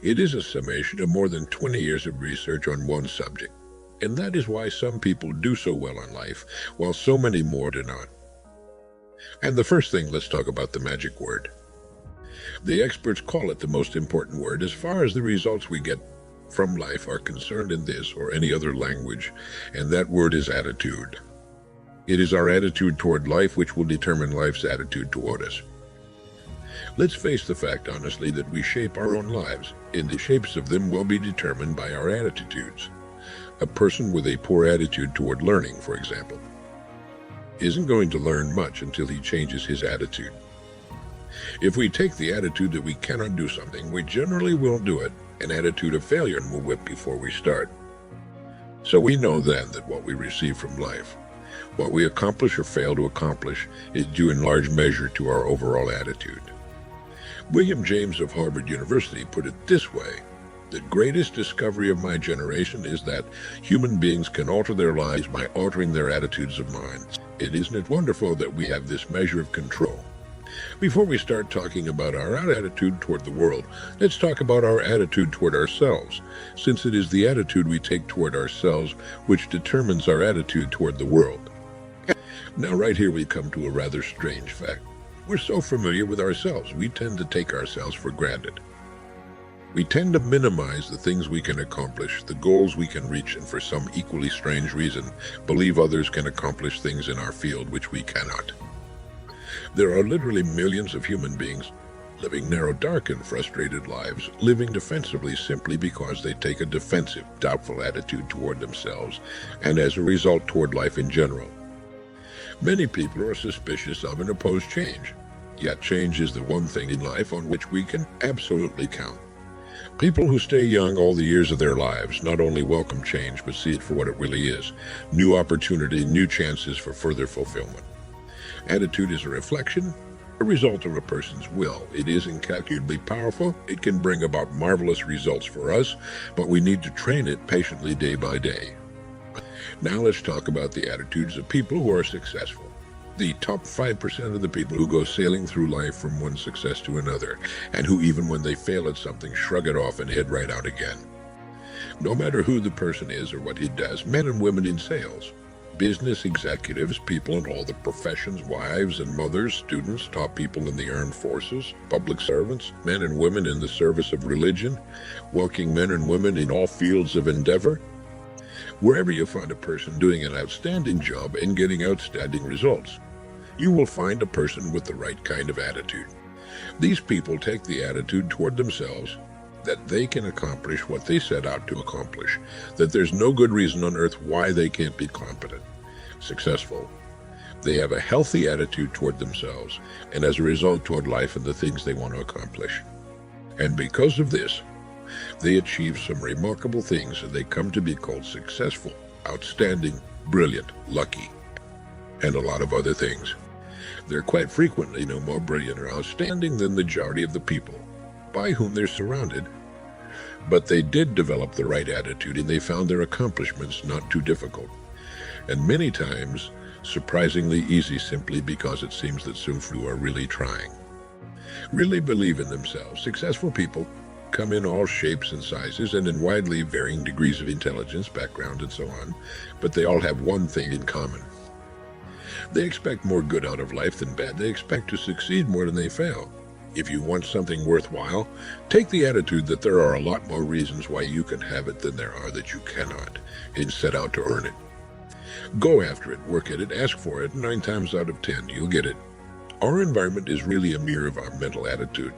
It is a summation of more than 20 years of research on one subject, and that is why some people do so well in life, while so many more do not. And the first thing, let's talk about the magic word. The experts call it the most important word as far as the results we get from life are concerned in this or any other language, and that word is attitude. It is our attitude toward life which will determine life's attitude toward us. Let's face the fact honestly that we shape our own lives, and the shapes of them will be determined by our attitudes. A person with a poor attitude toward learning, for example, isn't going to learn much until he changes his attitude. If we take the attitude that we cannot do something, we generally won't do it. An attitude of failure will whip before we start. So we know then that what we receive from life, what we accomplish or fail to accomplish, is due in large measure to our overall attitude. William James of Harvard University put it this way: the greatest discovery of my generation is that human beings can alter their lives by altering their attitudes of mind. Isn't it wonderful that we have this measure of control? Before we start talking about our attitude toward the world, let's talk about our attitude toward ourselves, since it is the attitude we take toward ourselves which determines our attitude toward the world. Now right here we come to a rather strange fact. We're so familiar with ourselves, we tend to take ourselves for granted. We tend to minimize the things we can accomplish, the goals we can reach, and for some equally strange reason, believe others can accomplish things in our field which we cannot. There are literally millions of human beings living narrow, dark, and frustrated lives, living defensively simply because they take a defensive, doubtful attitude toward themselves, and as a result toward life in general. Many people are suspicious of and oppose change, yet change is the one thing in life on which we can absolutely count. People who stay young all the years of their lives not only welcome change, but see it for what it really is: new opportunity, new chances for further fulfillment. Attitude is a reflection, a result of a person's will. It is incalculably powerful. It can bring about marvelous results for us, but we need to train it patiently day by day. Now let's talk about the attitudes of people who are successful. The top 5% of the people who go sailing through life from one success to another, and who even when they fail at something shrug it off and head right out again. No matter who the person is or what he does, men and women in sales, business executives, people in all the professions, wives and mothers, students, top people in the armed forces, public servants, men and women in the service of religion, working men and women in all fields of endeavor. Wherever you find a person doing an outstanding job and getting outstanding results, you will find a person with the right kind of attitude. These people take the attitude toward themselves that they can accomplish what they set out to accomplish, that there's no good reason on earth why they can't be competent, successful. They have a healthy attitude toward themselves, and as a result toward life and the things they want to accomplish. And because of this, they achieve some remarkable things, and they come to be called successful, outstanding, brilliant, lucky, and a lot of other things. They're quite frequently no more brilliant or outstanding than the majority of the people by whom they're surrounded. But they did develop the right attitude, and they found their accomplishments not too difficult, and many times surprisingly easy, simply because it seems that so few are really trying. Really believe in themselves. Successful people come in all shapes and sizes and in widely varying degrees of intelligence, background, and so on, but they all have one thing in common. They expect more good out of life than bad. They expect to succeed more than they fail. If you want something worthwhile, take the attitude that there are a lot more reasons why you can have it than there are that you cannot, and set out to earn it. Go after it, work at it, ask for it, 9 times out of 10, you'll get it. Our environment is really a mirror of our mental attitude.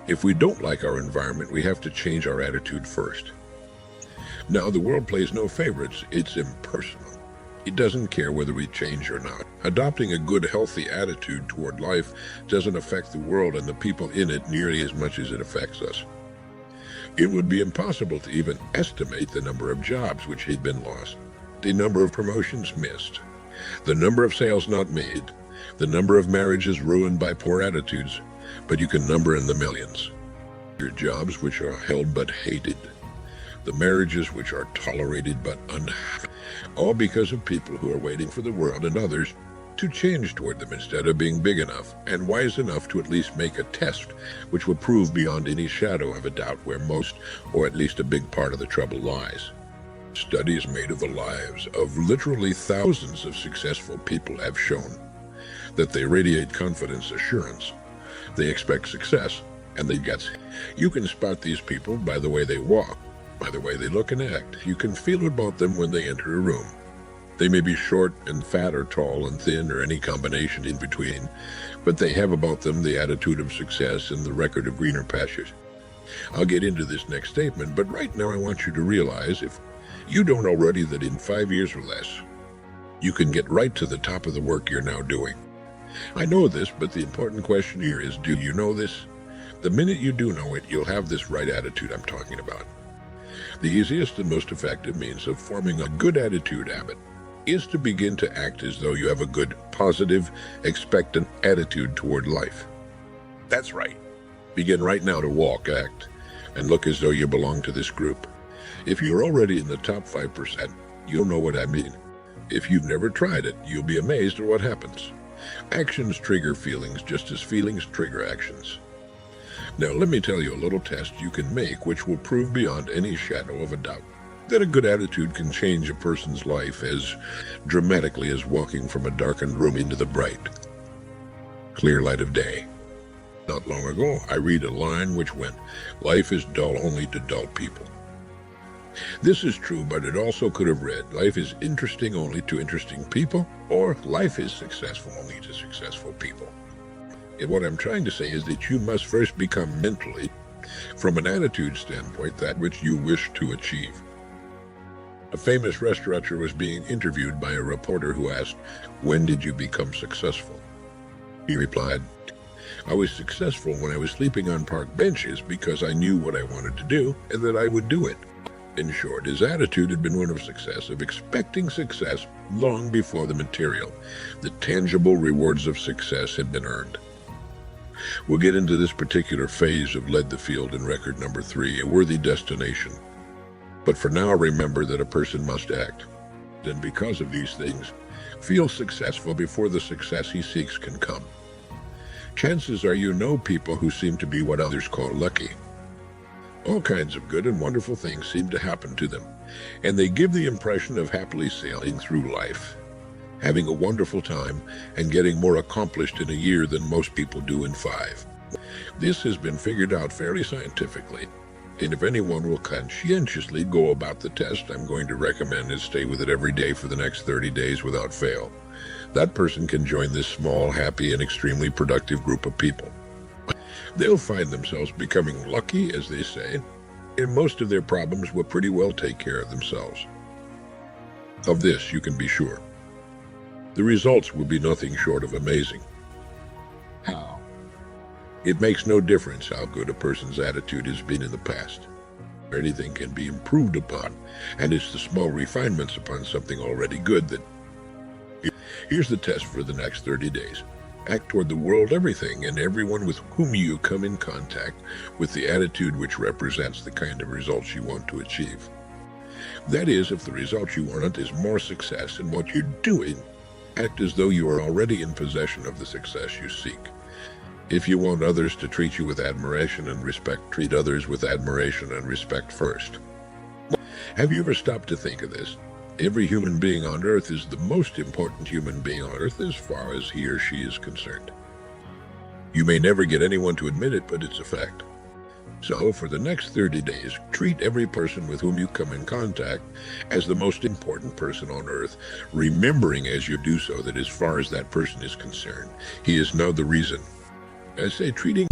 If we don't like our environment, we have to change our attitude first. Now, the world plays no favorites. It's impersonal. It doesn't care whether we change or not. Adopting a good, healthy attitude toward life doesn't affect the world and the people in it nearly as much as it affects us. It would be impossible to even estimate the number of jobs which had been lost, the number of promotions missed, the number of sales not made, the number of marriages ruined by poor attitudes, but you can number in the millions. Your jobs which are held but hated, the marriages which are tolerated but unhappy, all because of people who are waiting for the world and others to change toward them instead of being big enough and wise enough to at least make a test which will prove beyond any shadow of a doubt where most, or at least a big part of the trouble lies. Studies made of the lives of literally thousands of successful people have shown that they radiate confidence, assurance, they expect success, and they get. You can spot these people by the way they walk, by the way they look and act. You can feel about them when they enter a room. They may be short and fat or tall and thin or any combination in between, but they have about them the attitude of success and the record of greener pastures. I'll get into this next statement, but right now I want you to realize, if you don't already, that in 5 years or less, you can get right to the top of the work you're now doing. I know this, but the important question here is, do you know this? The minute you do know it, you'll have this right attitude I'm talking about. The easiest and most effective means of forming a good attitude habit is to begin to act as though you have a good, positive, expectant attitude toward life. That's right. Begin right now to walk, act, and look as though you belong to this group. If you're already in the top 5%, you'll know what I mean. If you've never tried it, you'll be amazed at what happens. Actions trigger feelings just as feelings trigger actions. Now, let me tell you a little test you can make which will prove beyond any shadow of a doubt that a good attitude can change a person's life as dramatically as walking from a darkened room into the bright, clear light of day. Not long ago, I read a line which went, "Life is dull only to dull people." This is true, but it also could have read, "Life is interesting only to interesting people," or "Life is successful only to successful people." And what I'm trying to say is that you must first become mentally, from an attitude standpoint, that which you wish to achieve. A famous restaurateur was being interviewed by a reporter who asked, "When did you become successful?" He replied, "I was successful when I was sleeping on park benches because I knew what I wanted to do and that I would do it." In short, his attitude had been one of success, of expecting success long before the material, the tangible rewards of success had been earned. We'll get into this particular phase of Led the Field in record number 3, A Worthy Destination. But for now, remember that a person must act, and because of these things, feel successful before the success he seeks can come. Chances are you know people who seem to be what others call lucky. All kinds of good and wonderful things seem to happen to them, and they give the impression of happily sailing through life, having a wonderful time, and getting more accomplished in a year than most people do in 5. This has been figured out fairly scientifically, and if anyone will conscientiously go about the test I'm going to recommend and stay with it every day for the next 30 days without fail, that person can join this small, happy, and extremely productive group of people. They'll find themselves becoming lucky, as they say, and most of their problems will pretty well take care of themselves. Of this you can be sure. The results will be nothing short of amazing. How? It makes no difference how good a person's attitude has been in the past. Anything can be improved upon, and it's the small refinements upon something already good that... Here's the test for the next 30 days. Act toward the world, everything, and everyone with whom you come in contact with the attitude which represents the kind of results you want to achieve. That is, if the result you want is more success in what you're doing, act as though you are already in possession of the success you seek. If you want others to treat you with admiration and respect, treat others with admiration and respect first. Have you ever stopped to think of this? Every human being on earth is the most important human being on earth as far as he or she is concerned. You may never get anyone to admit it, but it's a fact. So, for the next 30 days, treat every person with whom you come in contact as the most important person on earth, remembering as you do so that as far as that person is concerned, he is now the reason. I say treating...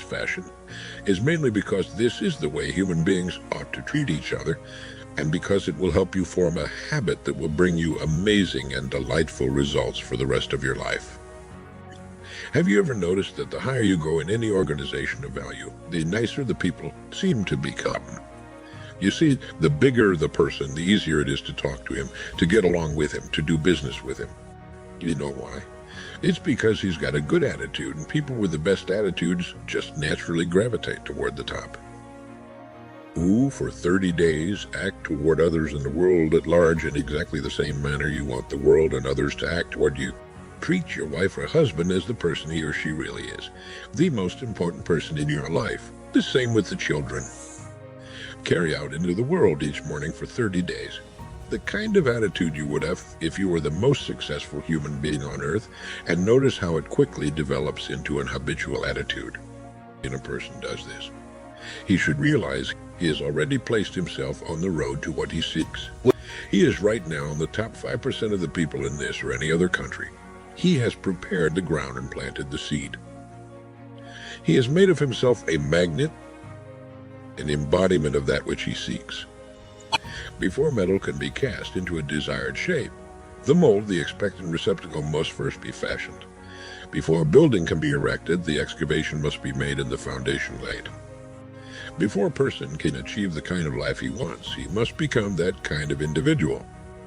fashion is mainly because this is the way human beings ought to treat each other, and because it will help you form a habit that will bring you amazing and delightful results for the rest of your life. Have you ever noticed that the higher you go in any organization of value, the nicer the people seem to become? You see, the bigger the person, the easier it is to talk to him, to get along with him, to do business with him. You know why? It's because he's got a good attitude, and people with the best attitudes just naturally gravitate toward the top. Who, for 30 days, act toward others in the world at large in exactly the same manner you want the world and others to act toward you. Treat your wife or husband as the person he or she really is, the most important person in your life. The same with the children. Carry out into the world each morning for 30 days the kind of attitude you would have if you were the most successful human being on earth, and notice how it quickly develops into an habitual attitude. When a person does this, he should realize he has already placed himself on the road to what he seeks. He is right now in the top 5% of the people in this or any other country. He has prepared the ground and planted the seed. He has made of himself a magnet, an embodiment of that which he seeks. Before metal can be cast into a desired shape, the mold, the expected receptacle, must first be fashioned. Before a building can be erected, the excavation must be made and the foundation laid. Before a person can achieve the kind of life he wants, he must become that kind of individual.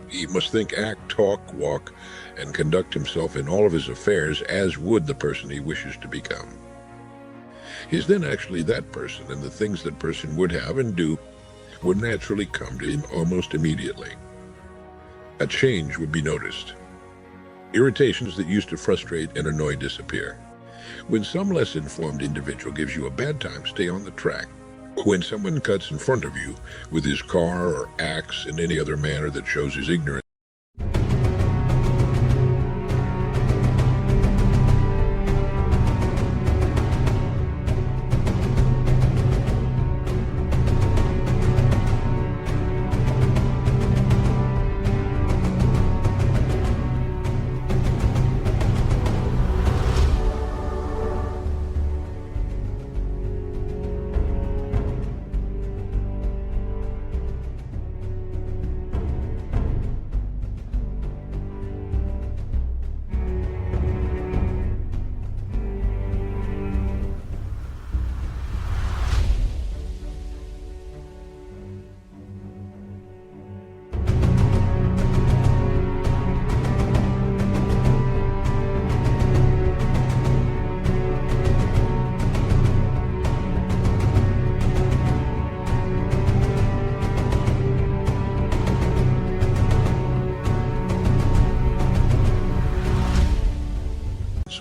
He must think, act, talk, walk, and conduct himself in all of his affairs as would the person he wishes to become. He is then actually that person, and the things that person would have and do would naturally come to him almost immediately. A change would be noticed. Irritations that used to frustrate and annoy disappear. When some less informed individual gives you a bad time, stay on the track. When someone cuts in front of you with his car or acts in any other manner that shows his ignorance,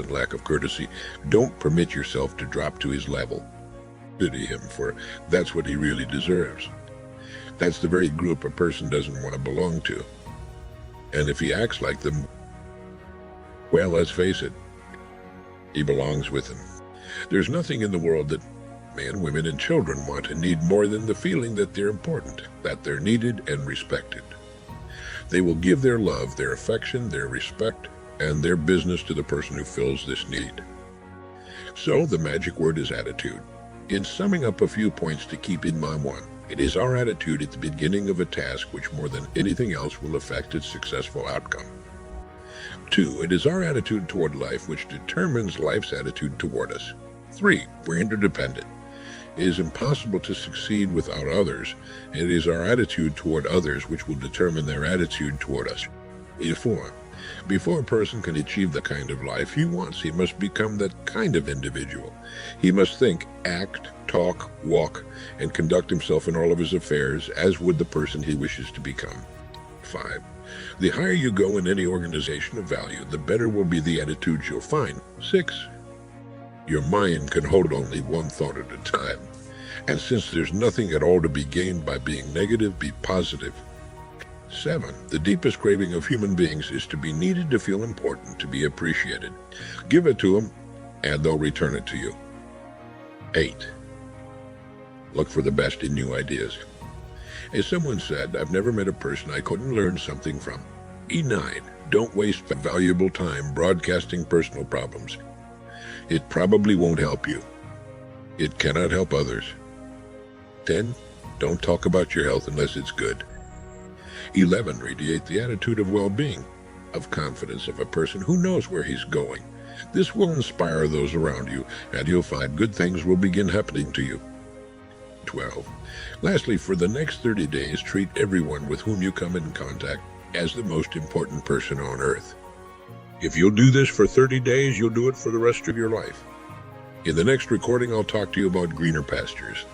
and lack of courtesy, don't permit yourself to drop to his level. Pity him, for that's what he really deserves. That's the very group a person doesn't want to belong to. And if he acts like them, well, let's face it, he belongs with them. There's nothing in the world that men, women, and children want and need more than the feeling that they're important, that they're needed and respected. They will give their love, their affection, their respect, and their business to the person who fills this need. So the magic word is attitude. In summing up a few points to keep in mind: 1, it is our attitude at the beginning of a task which more than anything else will affect its successful outcome. 2, it is our attitude toward life which determines life's attitude toward us. 3, we're interdependent. It is impossible to succeed without others, and it is our attitude toward others which will determine their attitude toward us. 4, before a person can achieve the kind of life he wants, he must become that kind of individual. He must think, act, talk, walk, and conduct himself in all of his affairs as would the person he wishes to become. 5, the higher you go in any organization of value, the better will be the attitudes you'll find. 6, your mind can hold only one thought at a time. And since there's nothing at all to be gained by being negative, be positive. 7, the deepest craving of human beings is to be needed, to feel important, to be appreciated. Give it to them, and they'll return it to you. 8, look for the best in new ideas. As someone said, I've never met a person I couldn't learn something from. 9, don't waste valuable time broadcasting personal problems. It probably won't help you. It cannot help others. 10. Don't talk about your health unless it's good. 11. Radiate the attitude of well-being, of confidence of a person who knows where he's going. This will inspire those around you, and you'll find good things will begin happening to you. 12. Lastly, for the next 30 days, treat everyone with whom you come in contact as the most important person on earth. If you'll do this for 30 days, you'll do it for the rest of your life. In the next recording, I'll talk to you about greener pastures.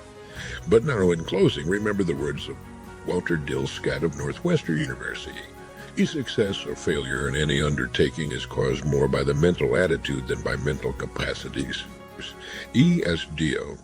But now, in closing, remember the words of Walter Dill Scott of Northwestern University. Success or failure in any undertaking is caused more by the mental attitude than by mental capacities. ESDO.